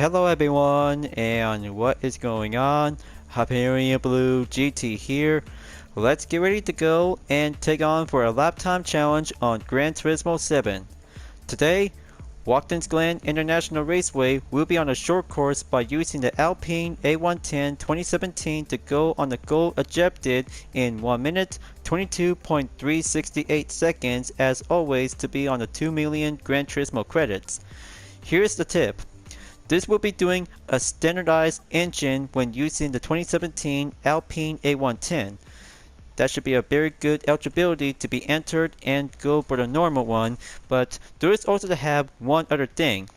Hello everyone, and what is going on? Hyperion-Blue-GT here. Let's get ready to go and take on for a lap time challenge on Gran Turismo 7. Today, Watkins Glen International Raceway will be on a short course by using the Alpine A110 2017 to go on the goal objective in 1 minute 22.368 seconds, as always, to be on the 2 million Gran Turismo credits. Here's the tip. This will be doing a standardized engine when using the 2017 Alpine A110. That should be a very good eligibility to be entered and go for the normal one, but there is also to have one other thing.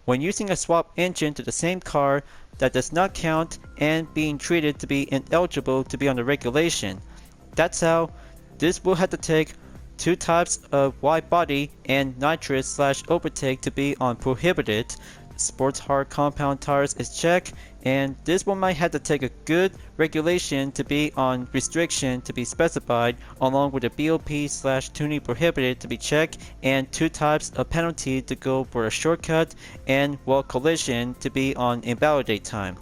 When using a swap engine to the same car, that does not count and being treated to be ineligible to be on the regulation. That's how this will have to take two types of wide body and nitrous/overtake to be on prohibited. Sports hard compound tires is checked, and this one might have to take a good regulation to be on restriction to be specified, along with a BOP/tuning prohibited to be checked, and two types of penalty to go for a shortcut and wall collision to be on invalidate time.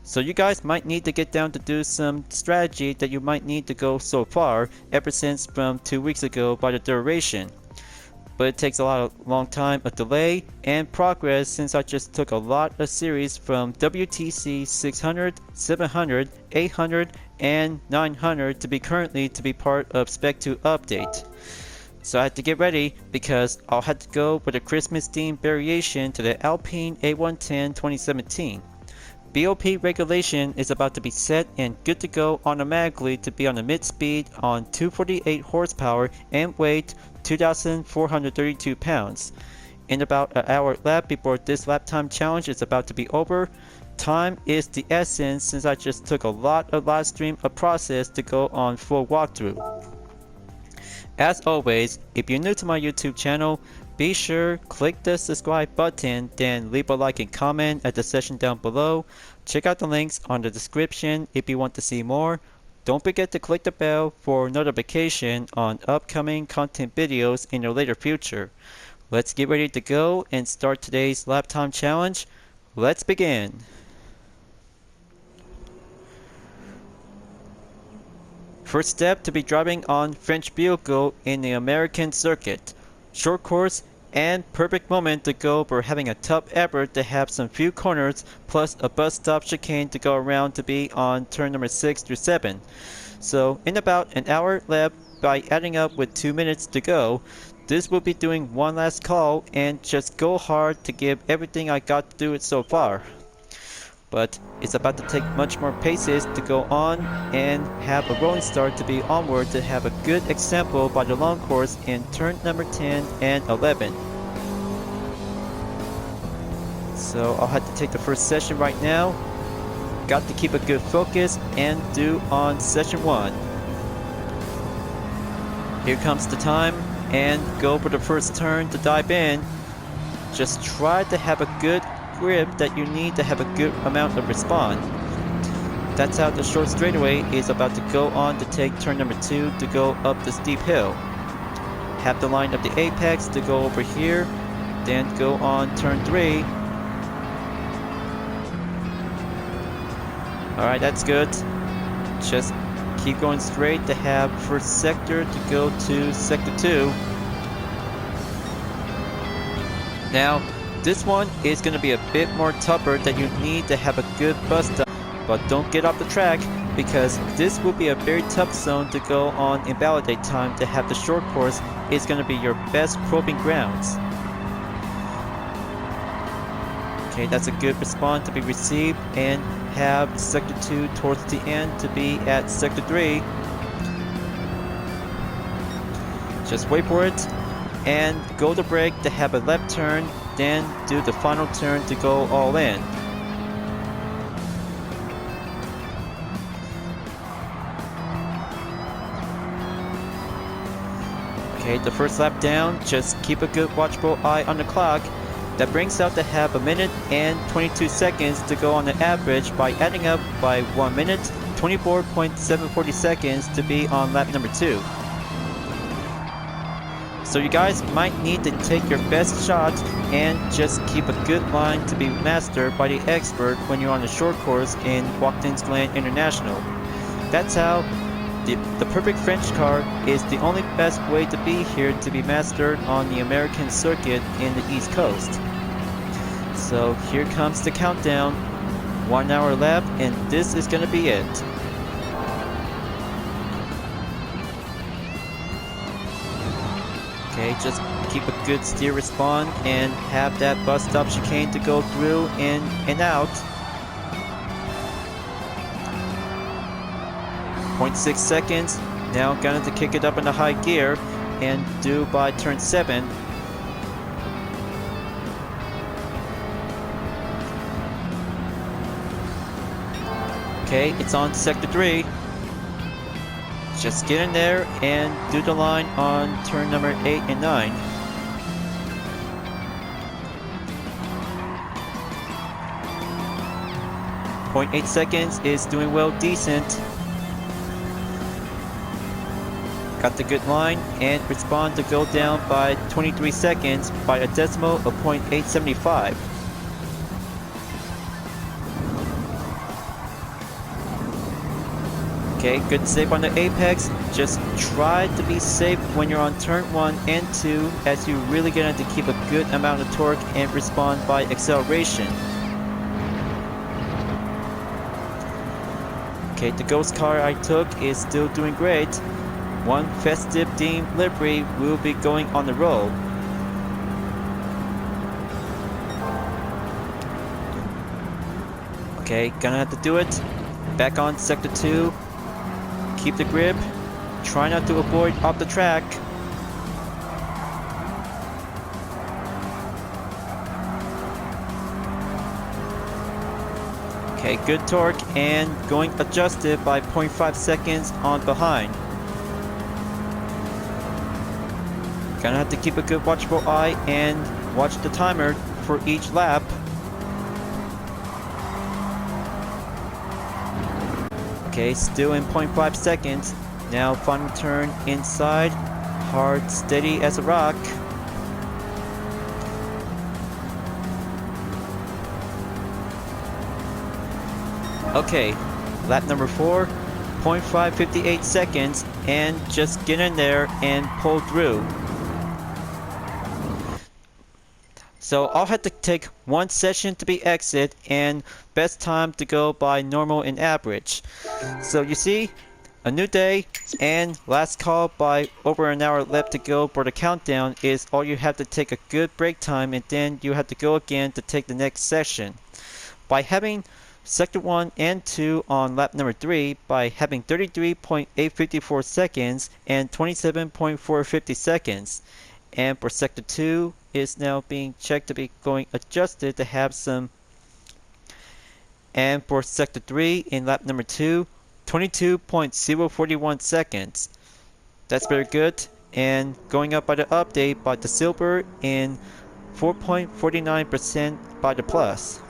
So you guys might need to get down to do some strategy that you might need to go so far ever since from 2 weeks ago by the duration. But it takes a long time of delay and progress since I just took a lot of series from WTC 600, 700, 800, and 900 to be currently to be part of Spec 2 update. So I had to get ready because I'll have to go with a Christmas themed variation to the Alpine A110 2017. BOP regulation is about to be set and good to go automatically to be on the mid speed on 248 horsepower and weight 2,432 pounds. In about an hour lap before this lap time challenge is about to be over, time is the essence since I just took a lot of live stream of process to go on full walkthrough. As always, if you're new to my YouTube channel, be sure click the subscribe button, then leave a like and comment at the section down below. Check out the links on the description if you want to see more. Don't forget to click the bell for notification on upcoming content videos in the later future. Let's get ready to go and start today's lap time challenge. Let's begin. First step to be driving on French vehicle in the American circuit. Short course and perfect moment to go for having a tough effort to have some few corners plus a bus stop chicane to go around to be on turn number 6 through 7. So in about an hour lap by adding up with 2 minutes to go, this will be doing one last call and just go hard to give everything I got to do it so far. But it's about to take much more paces to go on and have a rolling start to be onward to have a good example by the long course in turn number 10 and 11. So I'll have to take the first session right now. Got to keep a good focus and do on session 1. Here comes the time and go for the first turn to dive in. Just try to have a good grip that you need to have a good amount of respawn. That's how the short straightaway is about to go on to take turn number 2 to go up the steep hill. Have the line of the apex to go over here, then go on turn 3. Alright, that's good. Just keep going straight to have first sector to go to sector 2. Now, this one is going to be a bit more tougher that you need to have a good bus stop, but don't get off the track because this will be a very tough zone to go on invalidate time to have the short course is going to be your best probing grounds. Okay, that's a good response to be received and have sector 2 towards the end to be at sector 3. Just wait for it and go to brake to have a left turn, then do the final turn to go all in. Okay, the first lap down, just keep a good watchful eye on the clock. That brings out to have 1 minute and 22 seconds to go on the average by adding up by 1 minute 24.740 seconds to be on lap number 2. So you guys might need to take your best shot and just keep a good line to be mastered by the expert when you're on a short course in Watkins, Glen International. That's how the perfect French car is the only best way to be here to be mastered on the American circuit in the East Coast. So here comes the countdown, 1 hour lap, and this is gonna be it. Okay, just keep a good steer respawn and have that bus stop chicane to go through in and out. 0.6 seconds, now gonna to kick it up into high gear and do by turn 7. Okay, it's on sector 3. Just get in there and do the line on turn number 8 and 9. .8 seconds is doing well, decent. Got the good line and respawn to go down by 23 seconds by a decimal of .875. Okay, good save on the apex. Just try to be safe when you're on turn 1 and 2, as you're really gonna have to keep a good amount of torque and respond by acceleration. Okay, the ghost car I took is still doing great. One festive themed livery will be going on the road. Okay, gonna have to do it. Back on sector 2. Keep the grip. Try not to avoid off the track. Okay, good torque and going adjusted by 0.5 seconds on behind. Gonna have to keep a good watchful eye and watch the timer for each lap. Okay, still in 0.5 seconds. Now final turn inside. Hard, steady as a rock. Okay, lap number 4, 0.558 seconds, and just get in there and pull through. So I'll have to take one session to be exit and best time to go by normal and average. So you see, a new day and last call by over an hour left to go for the countdown is all you have to take a good break time, and then you have to go again to take the next session. By having sector 1 and 2 on lap number 3, by having 33.854 seconds and 27.450 seconds. And for sector 2 is now being checked to be going adjusted to have some. And for sector 3 in lap number 2, 22.041 seconds. That's very good. And going up by the update by the silver in 4.49% by the plus.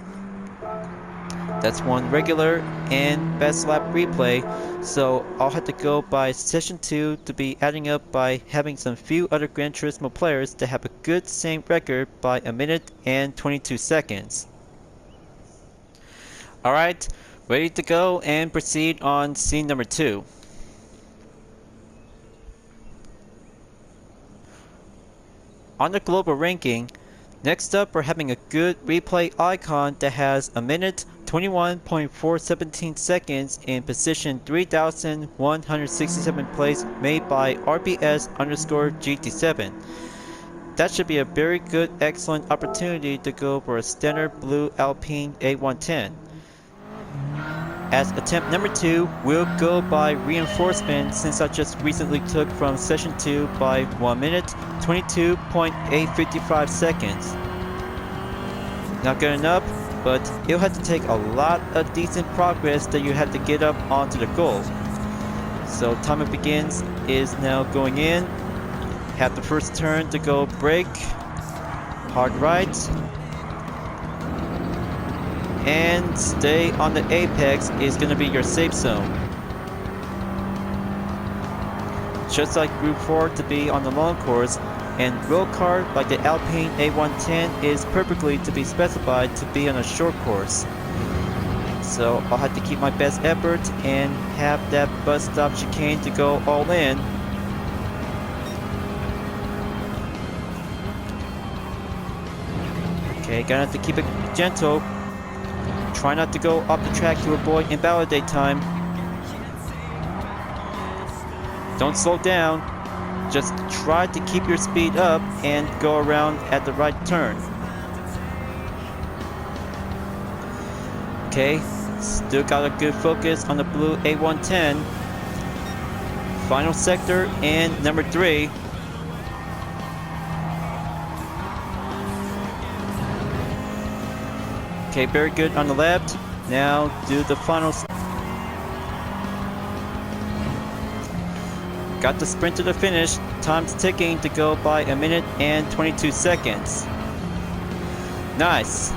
That's one regular and best lap replay, so I'll have to go by session 2 to be adding up by having some few other Gran Turismo players to have a good same record by a minute and 22 seconds. Alright, ready to go and proceed on scene number 2. On the global ranking, next up we're having a good replay icon that has a minute 21.417 seconds in position 3167 place made by RBS_GT7. That should be a very good, excellent opportunity to go for a standard blue Alpine A110. As attempt number 2 will go by reinforcement, since I just recently took from session 2 by 1 minute 22.855 seconds. Not good enough, but it'll have to take a lot of decent progress that you have to get up onto the goal. So timer begins is now going in. Have the first turn to go brake, hard right, and stay on the apex is going to be your safe zone. Just like Group 4 to be on the long course, and road car like the Alpine A110 is perfectly to be specified to be on a short course. So I'll have to keep my best effort and have that bus stop chicane to go all in. Okay, gonna have to keep it gentle. Try not to go off the track to avoid invalidate time. Don't slow down. Just try to keep your speed up and go around at the right turn. Okay, still got a good focus on the blue A110. Final sector and number 3. Okay, very good on the left. Now do the final. Got the sprint to the finish. Time's ticking to go by 1 minute and 22 seconds. Nice.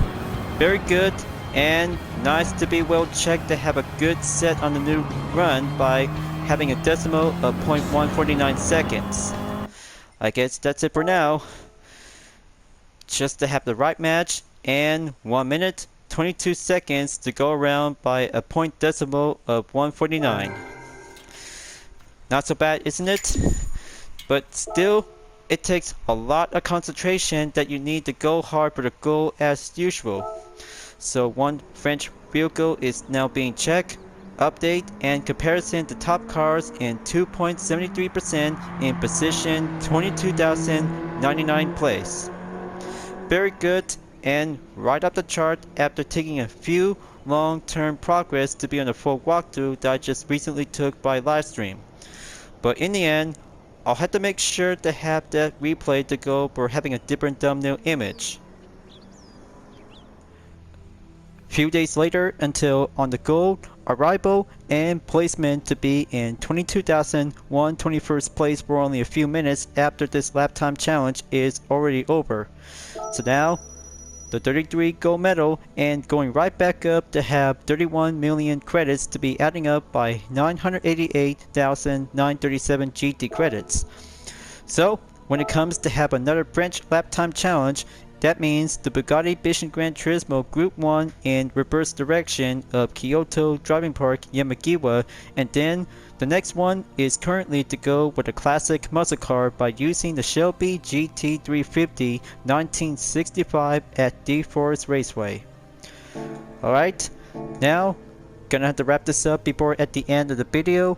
Very good. And nice to be well checked to have a good set on the new run by having a decimal of 0.149 seconds. I guess that's it for now. Just to have the right match and 1 minute 22 seconds to go around by a point decimal of 149. Not so bad, isn't it? But still, it takes a lot of concentration that you need to go hard for the goal as usual. So one French vehicle is now being checked, update, and comparison to top cars in 2.73% in position 22,099 place. Very good and right up the chart after taking a few long-term progress to be on the full walkthrough that I just recently took by livestream. But in the end, I'll have to make sure to have that replay to go for having a different thumbnail image. Few days later until on the goal, arrival, and placement to be in 22,121st place for only a few minutes after this lap time challenge is already over. So now, the 33 gold medal and going right back up to have 31 million credits to be adding up by 988,937 GT credits. So, when it comes to have another French lap time challenge, that means the Bugatti Bichon Gran Turismo Group 1 in reverse direction of Kyoto Driving Park Yamagiwa, and then the next one is currently to go with a classic muscle car by using the Shelby GT350 1965 at D-Forest Raceway. Alright, now gonna have to wrap this up before at the end of the video.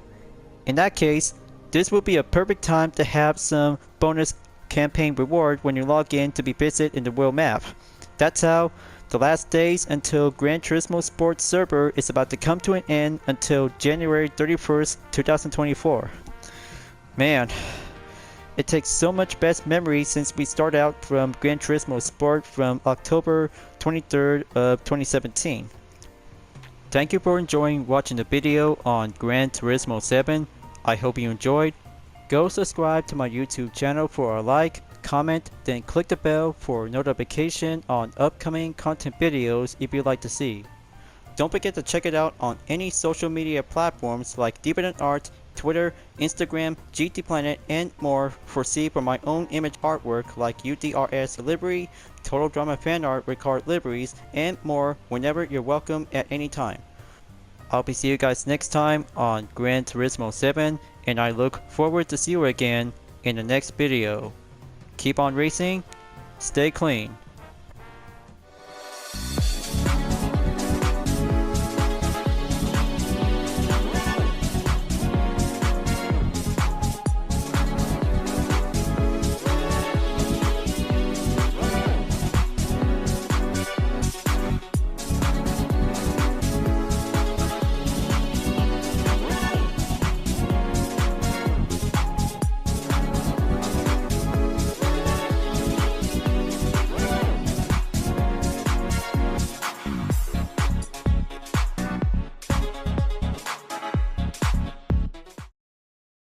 In that case, this will be a perfect time to have some bonus campaign reward when you log in to be visited in the world map. That's how the last days until Gran Turismo Sports server is about to come to an end until January 31st, 2024. Man, it takes so much best memory since we started out from Gran Turismo Sport from October 23rd of 2017. Thank you for enjoying watching the video on Gran Turismo 7. I hope you enjoyed. Go subscribe to my YouTube channel for a like, comment, then click the bell for notification on upcoming content videos if you'd like to see. Don't forget to check it out on any social media platforms like DeviantArt, Twitter, Instagram, GT Planet, and more for my own image artwork like UDRS livery, Total Drama fan art with card liveries, and more whenever you're welcome at any time. I'll be seeing you guys next time on Gran Turismo 7, and I look forward to see you again in the next video. Keep on racing, stay clean.